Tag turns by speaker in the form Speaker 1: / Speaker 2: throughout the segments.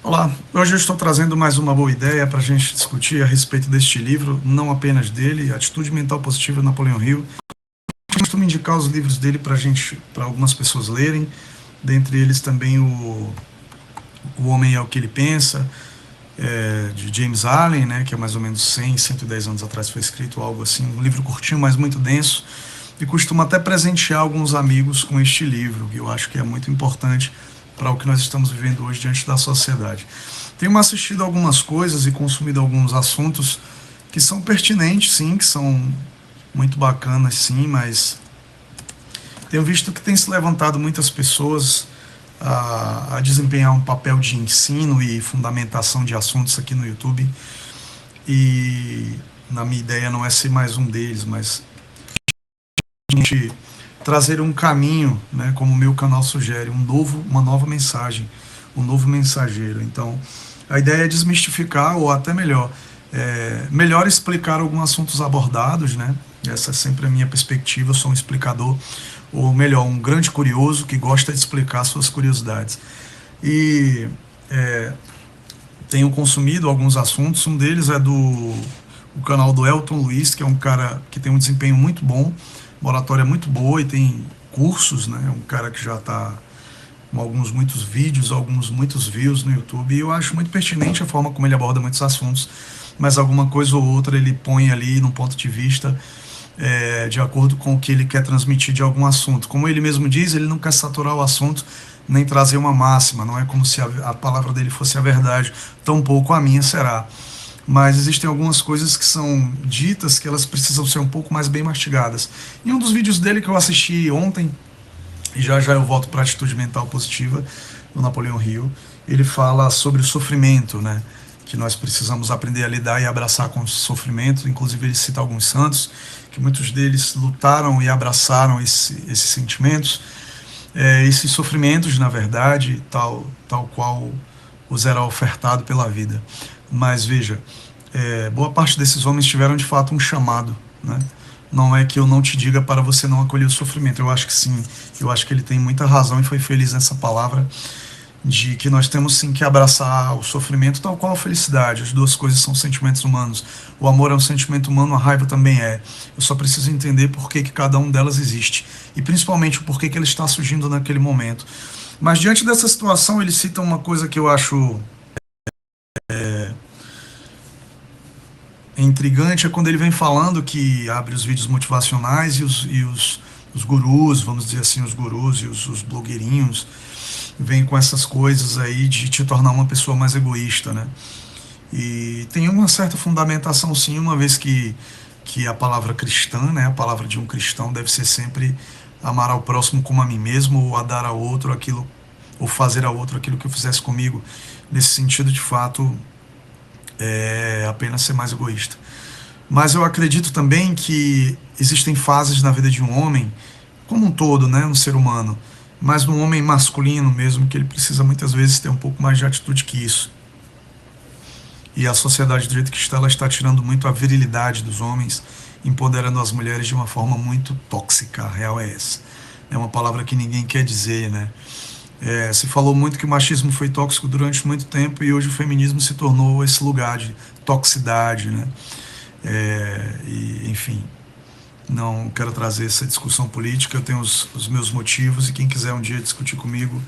Speaker 1: Olá, hoje eu estou trazendo mais uma boa ideia para a gente discutir a respeito deste livro, não apenas dele, Atitude Mental Positiva, Napoleão Hill. Eu costumo indicar os livros dele para algumas pessoas lerem, dentre eles também o Homem é o que ele pensa, de James Allen, né, que é mais ou menos 100, 110 anos atrás foi escrito, algo assim, um livro curtinho, mas muito denso, e costumo até presentear alguns amigos com este livro, que eu acho que é muito importante para o que nós estamos vivendo hoje diante da sociedade. Tenho assistido algumas coisas e consumido alguns assuntos que são pertinentes, sim, que são muito bacanas, sim, mas tenho visto que tem se levantado muitas pessoas a desempenhar um papel de ensino e fundamentação de assuntos aqui no YouTube. E na minha ideia não é ser mais um deles, mas a gente trazer um caminho, né, como o meu canal sugere, uma nova mensagem, um novo mensageiro. Então, a ideia é desmistificar, ou até melhor explicar alguns assuntos abordados, né? Essa é sempre a minha perspectiva, eu sou um explicador, ou melhor, um grande curioso que gosta de explicar suas curiosidades. E tenho consumido alguns assuntos, um deles é do o canal do Elton Luiz, que é um cara que tem um desempenho muito bom, uma oratória muito boa e tem cursos, né? É um cara que já está com muitos vídeos, alguns muitos views no YouTube, e eu acho muito pertinente a forma como ele aborda muitos assuntos, mas alguma coisa ou outra ele põe ali num ponto de vista de acordo com o que ele quer transmitir de algum assunto. Como ele mesmo diz, ele não quer saturar o assunto nem trazer uma máxima, não é como se a palavra dele fosse a verdade, tampouco a minha será. Mas existem algumas coisas que são ditas que elas precisam ser um pouco mais bem mastigadas. Em um dos vídeos dele que eu assisti ontem, e já já eu volto para a atitude mental positiva, do Napoleão Hill, ele fala sobre o sofrimento, né? Que nós precisamos aprender a lidar e abraçar com o sofrimento. Inclusive ele cita alguns santos, que muitos deles lutaram e abraçaram esses sentimentos, esses sofrimentos, na verdade, tal qual os era ofertado pela vida. Mas veja, boa parte desses homens tiveram de fato um chamado, né? Não é que eu não te diga para você não acolher o sofrimento. Eu acho que sim, eu acho que ele tem muita razão e foi feliz nessa palavra de que nós temos sim que abraçar o sofrimento tal qual a felicidade. As duas coisas são sentimentos humanos. O amor é um sentimento humano, a raiva também é. Eu só preciso entender por que cada um delas existe e principalmente o porquê que ele está surgindo naquele momento. Mas diante dessa situação, ele cita uma coisa que eu acho intrigante, é quando ele vem falando que abre os vídeos motivacionais os gurus, vamos dizer assim, os gurus e os blogueirinhos, vêm com essas coisas aí de te tornar uma pessoa mais egoísta, né? E tem uma certa fundamentação sim, uma vez que a palavra cristã, né, a palavra de um cristão deve ser sempre amar ao próximo como a mim mesmo, ou a dar ao outro aquilo, ou fazer ao outro aquilo que eu fizesse comigo. Nesse sentido, de fato, é apenas ser mais egoísta. Mas eu acredito também que existem fases na vida de um homem, como um todo, né, um ser humano, mas no homem masculino mesmo, que ele precisa muitas vezes ter um pouco mais de atitude que isso. E a sociedade do jeito que está, ela está tirando muito a virilidade dos homens, empoderando as mulheres de uma forma muito tóxica. A real é essa. É uma palavra que ninguém quer dizer, né? Se falou muito que o machismo foi tóxico durante muito tempo e hoje o feminismo se tornou esse lugar de toxicidade, né? Enfim, não quero trazer essa discussão política, eu tenho os meus motivos e quem quiser um dia discutir comigo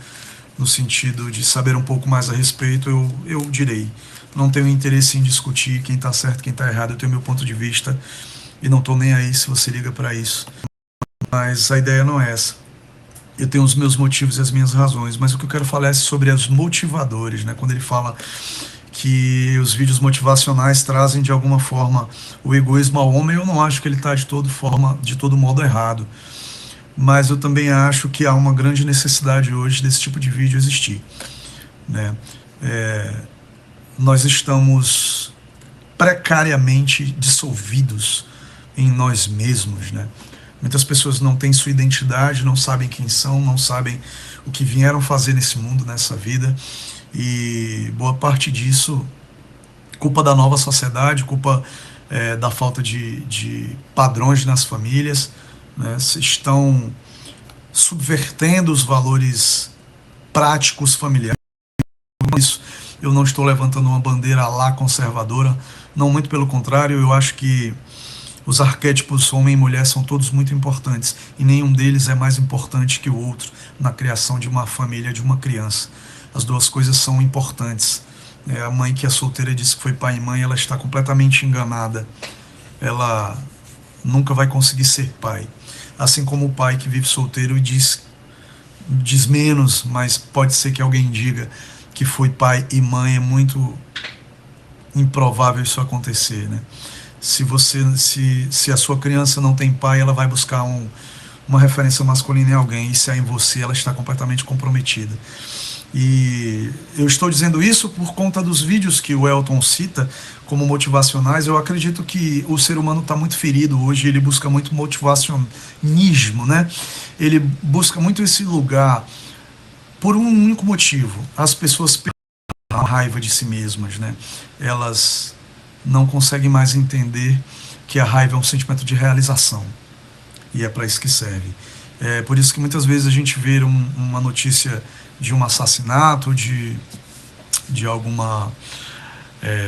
Speaker 1: no sentido de saber um pouco mais a respeito, eu direi. Não tenho interesse em discutir quem está certo, quem está errado, eu tenho meu ponto de vista e não estou nem aí se você liga para isso. Mas a ideia não é essa. Eu tenho os meus motivos e as minhas razões, mas o que eu quero falar é sobre os motivadores, né? Quando ele fala que os vídeos motivacionais trazem de alguma forma o egoísmo ao homem, eu não acho que ele está de todo modo errado. Mas eu também acho que há uma grande necessidade hoje desse tipo de vídeo existir, né? Nós estamos precariamente dissolvidos em nós mesmos, né? Muitas pessoas não têm sua identidade, não sabem quem são, não sabem o que vieram fazer nesse mundo, nessa vida, e boa parte disso, culpa da nova sociedade, culpa da falta de padrões nas famílias, né? Estão subvertendo os valores práticos familiares. Isso Eu não estou levantando uma bandeira lá conservadora, não, muito pelo contrário. Eu acho que os arquétipos homem e mulher são todos muito importantes, e nenhum deles é mais importante que o outro na criação de uma família, de uma criança. As duas coisas são importantes. A mãe que é solteira diz que foi pai e mãe, ela está completamente enganada. Ela nunca vai conseguir ser pai. Assim como o pai que vive solteiro e diz menos, mas pode ser que alguém diga que foi pai e mãe, é muito improvável isso acontecer, né? Se a sua criança não tem pai, ela vai buscar uma referência masculina em alguém, e se é em você, ela está completamente comprometida. E eu estou dizendo isso por conta dos vídeos que o Elton cita como motivacionais. Eu acredito que o ser humano está muito ferido hoje, ele busca muito motivacionismo, né? Ele busca muito esse lugar por um único motivo: as pessoas perdem a raiva de si mesmas, né? Elas não conseguem mais entender que a raiva é um sentimento de realização, e é para isso que serve. É por isso que muitas vezes a gente vê uma notícia de um assassinato, de alguma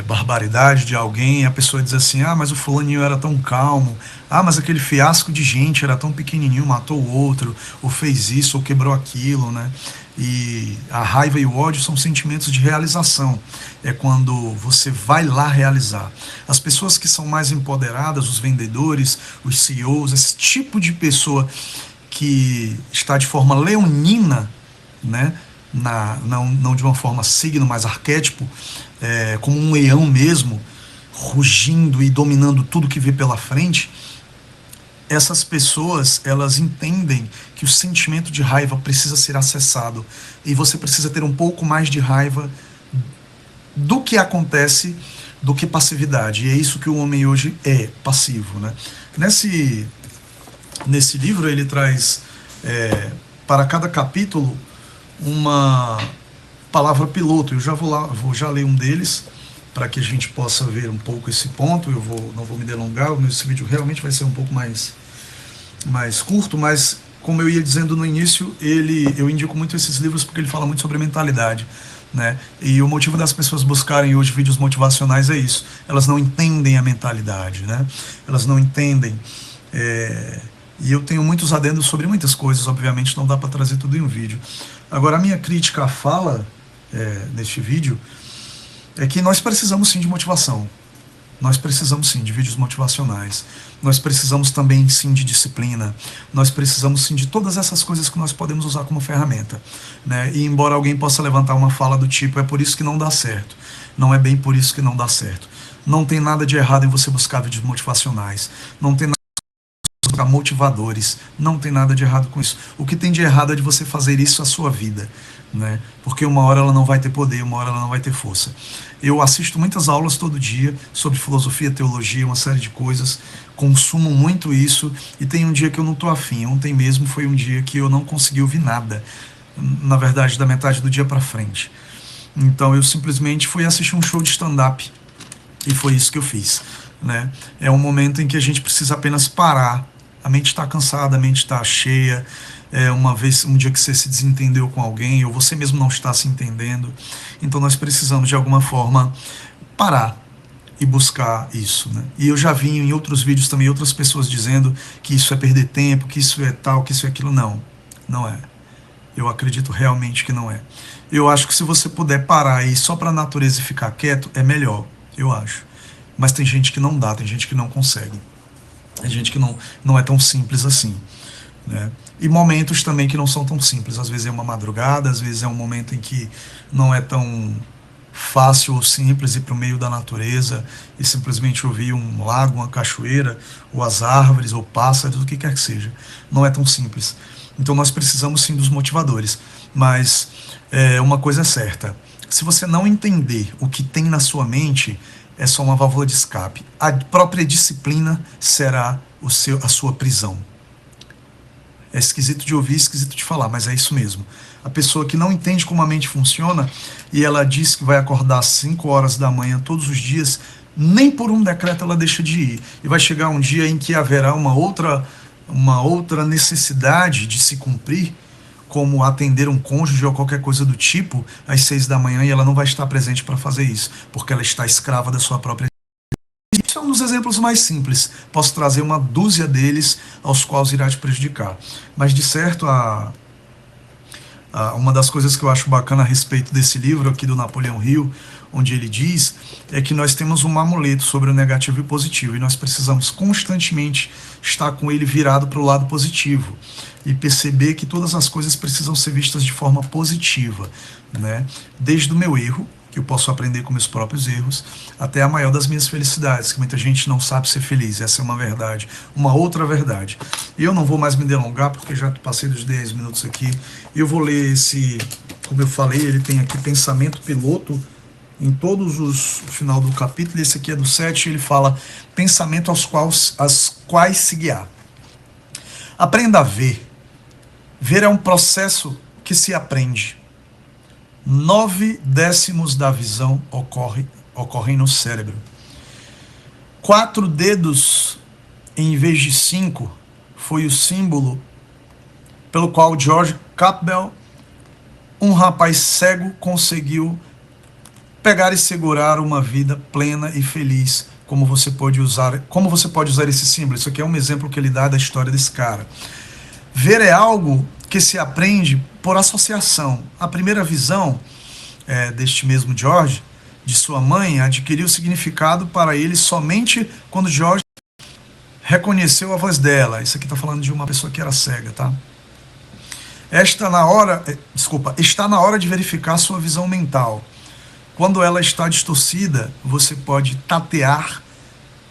Speaker 1: barbaridade de alguém, e a pessoa diz assim: ah, mas o fulaninho era tão calmo, ah, mas aquele fiasco de gente era tão pequenininho, matou o outro, ou fez isso, ou quebrou aquilo, né? E a raiva e o ódio são sentimentos de realização, é quando você vai lá realizar. As pessoas que são mais empoderadas, os vendedores, os CEOs, esse tipo de pessoa que está de forma leonina, né? Não de uma forma signo, mas arquétipo, como um leão mesmo, rugindo e dominando tudo que vê pela frente. Essas pessoas, elas entendem que o sentimento de raiva precisa ser acessado, e você precisa ter um pouco mais de raiva do que acontece do que passividade, e é isso que o homem hoje é, passivo, né? Nesse livro ele traz para cada capítulo uma palavra piloto. Eu já vou já ler um deles para que a gente possa ver um pouco esse ponto. Não vou me delongar, esse vídeo realmente vai ser um pouco mais curto, mas como eu ia dizendo no início, eu indico muito esses livros porque ele fala muito sobre mentalidade, né? E o motivo das pessoas buscarem hoje vídeos motivacionais é isso: elas não entendem a mentalidade, né? Elas não entendem. E eu tenho muitos adendos sobre muitas coisas, obviamente não dá para trazer tudo em um vídeo. Agora, a minha crítica à fala neste vídeo é que nós precisamos sim de motivação. Nós precisamos sim de vídeos motivacionais. Nós precisamos também sim de disciplina. Nós precisamos sim de todas essas coisas que nós podemos usar como ferramenta, né? E embora alguém possa levantar uma fala do tipo: é por isso que não dá certo. Não é bem por isso que não dá certo. Não tem nada de errado em você buscar vídeos motivacionais. Não tem nada de buscar motivadores. Não tem nada de errado com isso. O que tem de errado é de você fazer isso a sua vida, né? Porque uma hora ela não vai ter poder, uma hora ela não vai ter força. Eu assisto muitas aulas todo dia sobre filosofia, teologia, uma série de coisas, consumo muito isso, e tem um dia que eu não estou afim. Ontem mesmo foi um dia que eu não consegui ouvir nada, na verdade da metade do dia para frente. Então eu simplesmente fui assistir um show de stand-up, e foi isso que eu fiz, né? É um momento em que a gente precisa apenas parar. A mente está cansada, a mente está cheia. Um dia que você se desentendeu com alguém, ou você mesmo não está se entendendo, então nós precisamos de alguma forma parar e buscar isso, né? E eu já vi em outros vídeos também outras pessoas dizendo que isso é perder tempo, que isso é tal, que isso é aquilo. Não é. Eu acredito realmente que não é. Eu acho que se você puder parar aí só para a natureza e ficar quieto, é melhor, eu acho. Mas tem gente que não dá, tem gente que não consegue. Tem gente que não é tão simples assim, né? E momentos também que não são tão simples. Às vezes é uma madrugada, às vezes é um momento em que não é tão fácil ou simples ir para o meio da natureza e simplesmente ouvir um lago, uma cachoeira, ou as árvores, ou pássaros, o que quer que seja. Não é tão simples. Então nós precisamos sim dos motivadores. Mas uma coisa é certa: se você não entender o que tem na sua mente, é só uma válvula de escape. A própria disciplina será a sua prisão. É esquisito de ouvir, esquisito de falar, mas é isso mesmo. A pessoa que não entende como a mente funciona, e ela diz que vai acordar às 5 horas da manhã todos os dias, nem por um decreto ela deixa de ir. E vai chegar um dia em que haverá uma outra necessidade de se cumprir, como atender um cônjuge ou qualquer coisa do tipo às 6 da manhã, e ela não vai estar presente para fazer isso, porque ela está escrava da sua própria. Isso é um dos exemplos mais simples. Posso trazer uma dúzia deles aos quais irá te prejudicar. Mas, de certo, uma das coisas que eu acho bacana a respeito desse livro aqui do Napoleão Hill, onde ele diz, é que nós temos um amuleto sobre o negativo e o positivo, e nós precisamos constantemente estar com ele virado para o lado positivo, e perceber que todas as coisas precisam ser vistas de forma positiva, né? Desde o meu erro, que eu posso aprender com meus próprios erros, até a maior das minhas felicidades, que muita gente não sabe ser feliz. Essa é uma verdade. Uma outra verdade. E eu não vou mais me delongar, porque já passei dos 10 minutos aqui. Eu vou ler esse, como eu falei, ele tem aqui pensamento piloto em todos os, no final do capítulo, esse aqui é do 7, ele fala pensamento aos quais se guiar. Aprenda a ver. Ver é um processo que se aprende. 9/10 da visão ocorrem no cérebro. 4 dedos em vez de 5 foi o símbolo pelo qual George Campbell, um rapaz cego, conseguiu pegar e segurar uma vida plena e feliz. Como você pode usar esse símbolo? Isso aqui é um exemplo que ele dá da história desse cara. Ver é algo que se aprende por associação. A primeira visão deste mesmo George, de sua mãe, adquiriu significado para ele somente quando George reconheceu a voz dela. Isso aqui está falando de uma pessoa que era cega, tá? Está na hora de verificar sua visão mental. Quando ela está distorcida, você pode tatear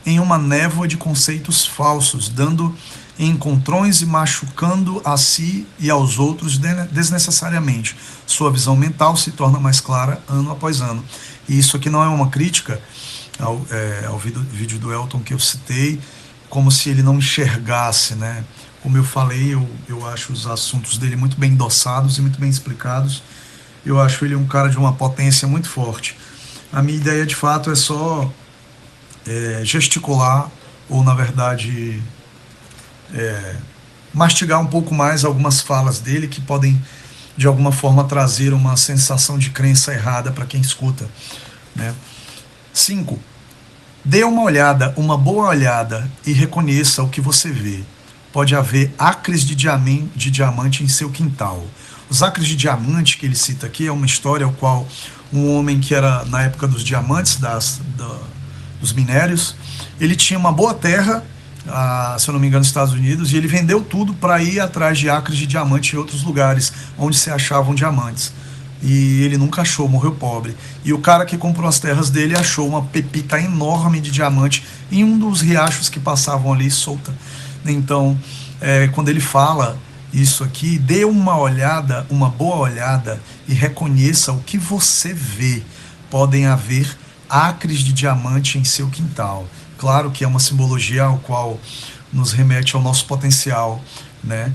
Speaker 1: em uma névoa de conceitos falsos, dando encontrões e machucando a si e aos outros desnecessariamente. Sua visão mental se torna mais clara ano após ano. E isso aqui não é uma crítica ao vídeo do Elton que eu citei, como se ele não enxergasse, né? Como eu falei, eu acho os assuntos dele muito bem endossados e muito bem explicados. Eu acho ele um cara de uma potência muito forte. A minha ideia, de fato, é só gesticular, ou, na verdade, mastigar um pouco mais algumas falas dele que podem, de alguma forma, trazer uma sensação de crença errada para quem escuta, né? 5. Dê uma boa olhada e reconheça o que você vê. Pode haver acres de diamante em seu quintal. Os acres de diamante que ele cita aqui é uma história ao qual um homem que era na época dos diamantes, dos minérios, ele tinha uma boa terra, se eu não me engano, nos Estados Unidos, e ele vendeu tudo para ir atrás de acres de diamante em outros lugares onde se achavam diamantes. E ele nunca achou, morreu pobre. E o cara que comprou as terras dele achou uma pepita enorme de diamante em um dos riachos que passavam ali solta. Então, quando ele fala isso aqui, dê uma olhada, uma boa olhada, e reconheça o que você vê. Podem haver acres de diamante em seu quintal. Claro que é uma simbologia ao qual nos remete ao nosso potencial, né?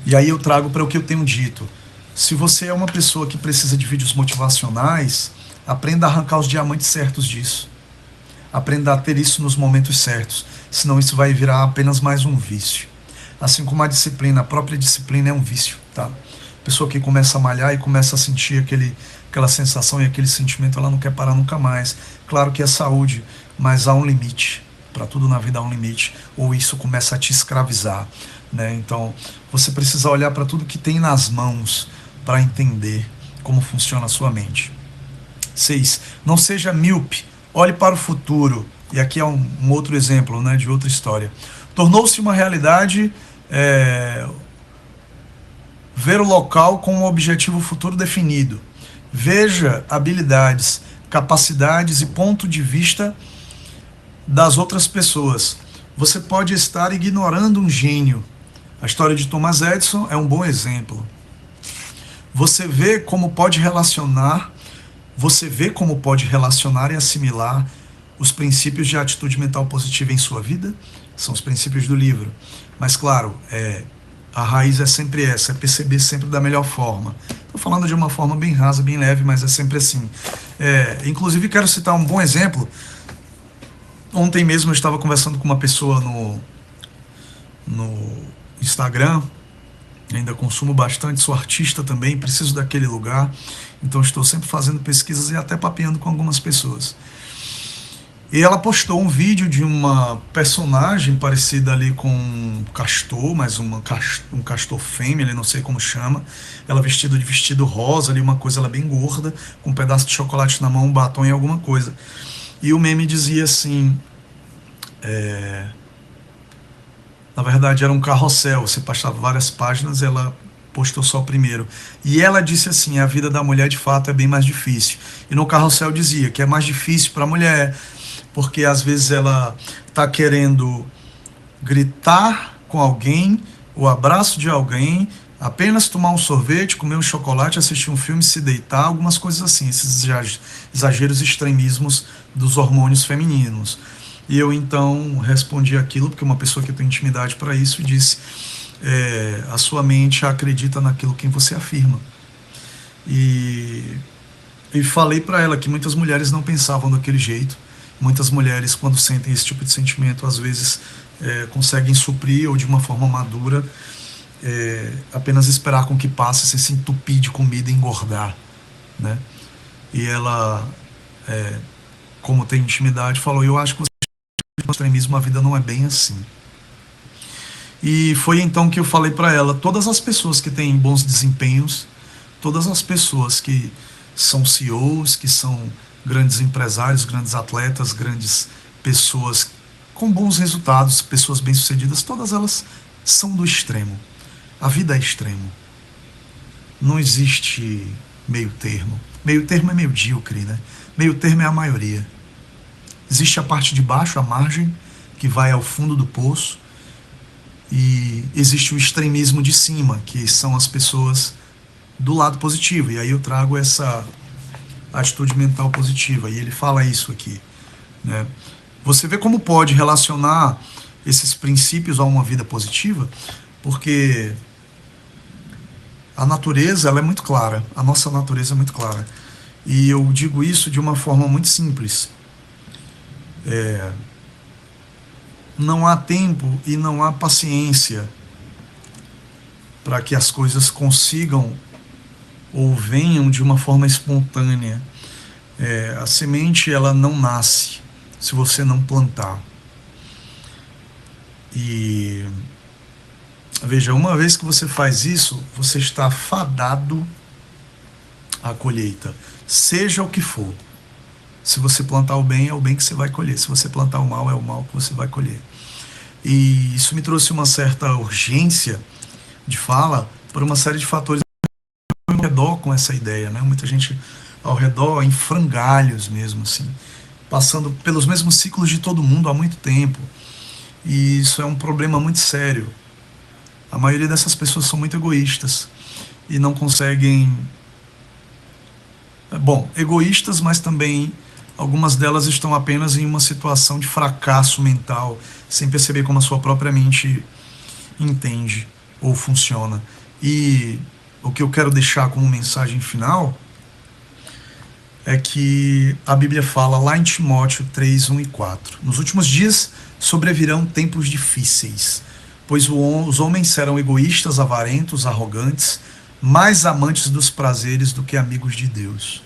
Speaker 1: E aí eu trago para o que eu tenho dito. Se você é uma pessoa que precisa de vídeos motivacionais, aprenda a arrancar os diamantes certos disso. Aprenda a ter isso nos momentos certos, senão isso vai virar apenas mais um vício. Assim como a disciplina, a própria disciplina é um vício, tá? A pessoa que começa a malhar e começa a sentir aquela sensação e aquele sentimento, ela não quer parar nunca mais. Claro que é saúde, mas há um limite. Para tudo na vida há um limite, ou isso começa a te escravizar, né? Então, você precisa olhar para tudo que tem nas mãos para entender como funciona a sua mente. 6. Não seja míope, olhe para o futuro. E aqui é um outro exemplo, né, de outra história. Tornou-se uma realidade ver o local com um objetivo futuro definido. Veja habilidades, capacidades e ponto de vista das outras pessoas. Você pode estar ignorando um gênio. A história de Thomas Edison é um bom exemplo. Você vê como pode relacionar e assimilar os princípios de atitude mental positiva em sua vida? São os princípios do livro. Mas, claro, a raiz é sempre essa, é perceber sempre da melhor forma. Estou falando de uma forma bem rasa, bem leve, mas é sempre assim. Inclusive, quero citar um bom exemplo. Ontem mesmo eu estava conversando com uma pessoa no Instagram, ainda consumo bastante, sou artista também, preciso daquele lugar, então estou sempre fazendo pesquisas e até papeando com algumas pessoas. E ela postou um vídeo de uma personagem parecida ali com um castor, mas um castor fêmea, ele não sei como chama. Ela vestida de vestido rosa, ali uma coisa ela bem gorda, com um pedaço de chocolate na mão, um batom e alguma coisa. E o meme dizia assim, na verdade era um carrossel, você passava várias páginas, ela postou só o primeiro. E ela disse assim, a vida da mulher de fato é bem mais difícil. E no carrossel dizia que é mais difícil para a mulher, porque às vezes ela está querendo gritar com alguém, o abraço de alguém, apenas tomar um sorvete, comer um chocolate, assistir um filme, se deitar, algumas coisas assim, esses exageros, extremismos dos hormônios femininos. E eu então respondi aquilo, porque uma pessoa que tem intimidade para isso disse, a sua mente acredita naquilo que você afirma. E falei para ela que muitas mulheres não pensavam daquele jeito. Muitas mulheres, quando sentem esse tipo de sentimento, às vezes conseguem suprir ou de uma forma madura, apenas esperar com que passe, sem se entupir de comida e engordar, né? E ela, como tem intimidade, falou, eu acho que você no extremismo, a vida não é bem assim. E foi então que eu falei para ela, todas as pessoas que têm bons desempenhos, todas as pessoas que são CEOs, que são grandes empresários, grandes atletas, grandes pessoas com bons resultados, pessoas bem-sucedidas, todas elas são do extremo. A vida é extremo. Não existe meio termo. Meio termo é medíocre, né? Meio termo é a maioria. Existe a parte de baixo, a margem, que vai ao fundo do poço, e existe o extremismo de cima, que são as pessoas do lado positivo. E aí eu trago essa atitude mental positiva, e ele fala isso aqui, né? Você vê como pode relacionar esses princípios a uma vida positiva, porque a natureza, ela é muito clara, a nossa natureza é muito clara, e eu digo isso de uma forma muito simples. Não há tempo e não há paciência para que as coisas consigam ou venham de uma forma espontânea. A semente, ela não nasce se você não plantar. E veja, uma vez que você faz isso, você está fadado à colheita, seja o que for. Se você plantar o bem, é o bem que você vai colher. Se você plantar o mal, é o mal que você vai colher. E isso me trouxe uma certa urgência de fala por uma série de fatores ao redor com essa ideia, né? Muita gente ao redor em frangalhos mesmo, assim, passando pelos mesmos ciclos de todo mundo há muito tempo. E isso é um problema muito sério. A maioria dessas pessoas são muito egoístas e não conseguem... egoístas, mas também algumas delas estão apenas em uma situação de fracasso mental, sem perceber como a sua própria mente entende ou funciona. E o que eu quero deixar como mensagem final é que a Bíblia fala lá em Timóteo 3, 1 e 4. Nos últimos dias sobrevirão tempos difíceis, pois os homens serão egoístas, avarentos, arrogantes, mais amantes dos prazeres do que amigos de Deus.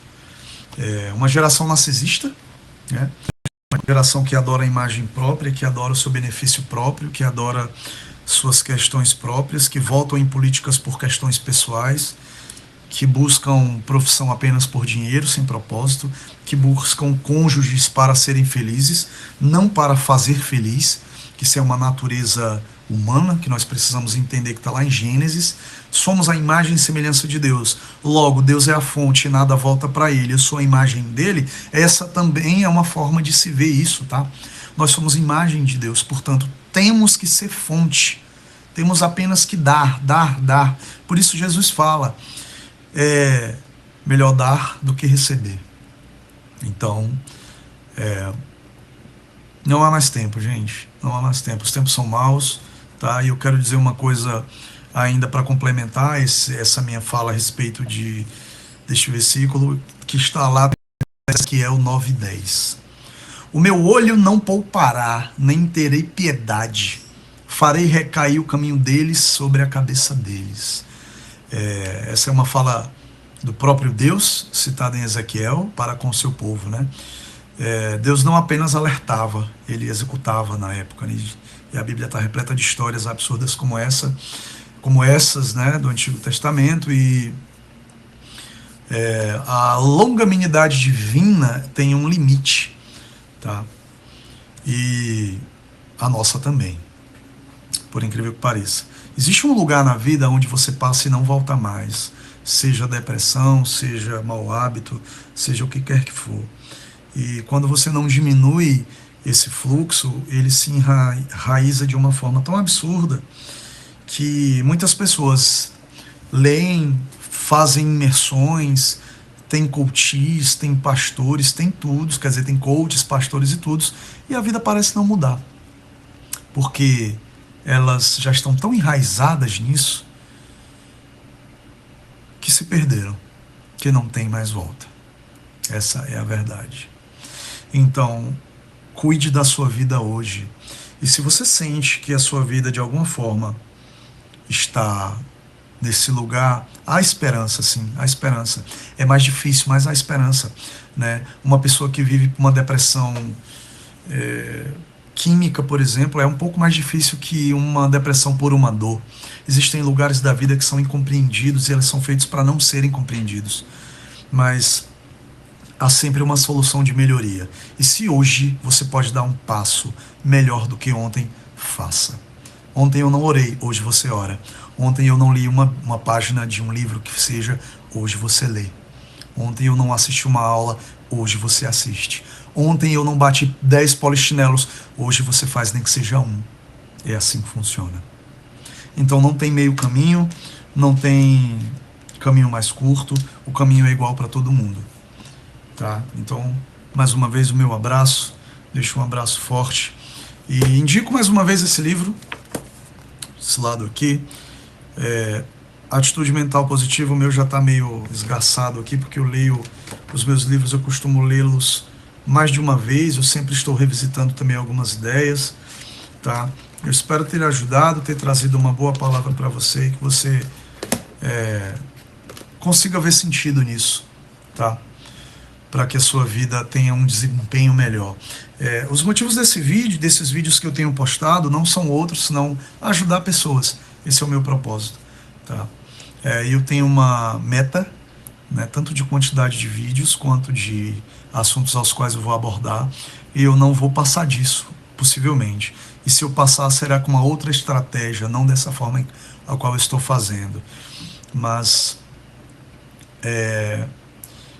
Speaker 1: Uma geração narcisista, né? Uma geração que adora a imagem própria, que adora o seu benefício próprio, que adora suas questões próprias, que votam em políticas por questões pessoais, que buscam profissão apenas por dinheiro, sem propósito, que buscam cônjuges para serem felizes, não para fazer feliz, que isso é uma natureza humana, que nós precisamos entender que está lá em Gênesis. Somos a imagem e semelhança de Deus. Logo, Deus é a fonte e nada volta para Ele. Eu sou a imagem dEle. Essa também é uma forma de se ver isso, tá? Nós somos imagem de Deus, portanto, temos que ser fonte. Temos apenas que dar. Por isso Jesus fala, é melhor dar do que receber. Então, não há mais tempo, gente. Não há mais tempo. Os tempos são maus, tá? E eu quero dizer uma coisa ainda para complementar essa minha fala a respeito deste versículo, que está lá, que é o 9:10. O meu olho não poupará, nem terei piedade. farei recair o caminho deles sobre a cabeça deles. Essa é uma fala do próprio Deus, citada em Ezequiel, para com o seu povo, né? Deus não apenas alertava, ele executava na época, né? E a Bíblia está repleta de histórias absurdas como essas, né, do Antigo Testamento, e a longanimidade divina tem um limite, tá? E a nossa também, por incrível que pareça. Existe um lugar na vida onde você passa e não volta mais, seja depressão, seja mau hábito, seja o que quer que for. E quando você não diminui esse fluxo, ele se enraiza de uma forma tão absurda que muitas pessoas leem, fazem imersões, tem coaches, tem pastores, tem tudo, quer dizer, tem coaches, pastores e tudo, e a vida parece não mudar. Porque elas já estão tão enraizadas nisso que se perderam, que não tem mais volta. Essa é a verdade. Então, cuide da sua vida hoje. E se você sente que a sua vida, de alguma forma, está nesse lugar, há esperança, sim, há esperança. É mais difícil, mas há esperança, né? Uma pessoa que vive uma depressão química, por exemplo, é um pouco mais difícil que uma depressão por uma dor. Existem lugares da vida que são incompreendidos e eles são feitos para não serem compreendidos. Mas há sempre uma solução de melhoria. E se hoje você pode dar um passo melhor do que ontem, faça. Ontem eu não orei, hoje você ora. Ontem eu não li uma página de um livro que seja, hoje você lê. Ontem eu não assisti uma aula, hoje você assiste. Ontem eu não bati 10 polichinelos, hoje você faz nem que seja um. É assim que funciona. Então não tem meio caminho, não tem caminho mais curto, o caminho é igual para todo mundo. Tá? Então, mais uma vez o meu abraço, deixo um abraço forte e indico mais uma vez esse livro, esse lado aqui, Atitude Mental Positiva. O meu já está meio esgaçado aqui, porque eu leio os meus livros, eu costumo lê-los mais de uma vez, eu sempre estou revisitando também algumas ideias, tá? Eu espero ter ajudado, ter trazido uma boa palavra para você, que você consiga ver sentido nisso, tá? Para que a sua vida tenha um desempenho melhor. Os motivos desses vídeos que eu tenho postado não são outros, senão ajudar pessoas. Esse é o meu propósito. Tá? Eu tenho uma meta, né, tanto de quantidade de vídeos, quanto de assuntos aos quais eu vou abordar, e eu não vou passar disso, possivelmente. E se eu passar, será com uma outra estratégia, não dessa forma a qual eu estou fazendo. Mas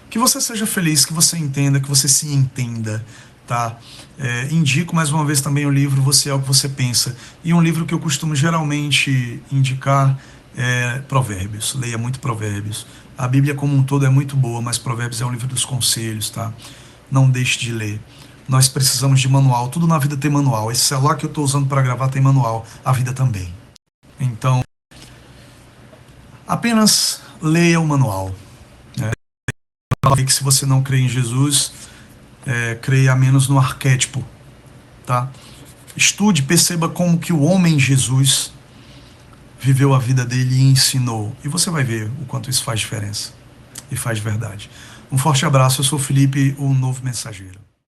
Speaker 1: que você seja feliz, que você entenda, que você se entenda, tá? Indico mais uma vez também o livro Você é o que Você Pensa. E um livro que eu costumo geralmente indicar é Provérbios. Leia muito Provérbios. A Bíblia como um todo é muito boa, mas Provérbios é um livro dos conselhos, tá? Não deixe de ler. Nós precisamos de manual. Tudo na vida tem manual. Esse celular que eu estou usando para gravar tem manual. A vida também. Então, apenas leia o manual. Que se você não crê em Jesus, creia menos no arquétipo, tá? Estude, perceba como que o homem Jesus viveu a vida dele e ensinou, e você vai ver o quanto isso faz diferença e faz verdade. Um forte abraço, eu sou o Felipe, o novo mensageiro.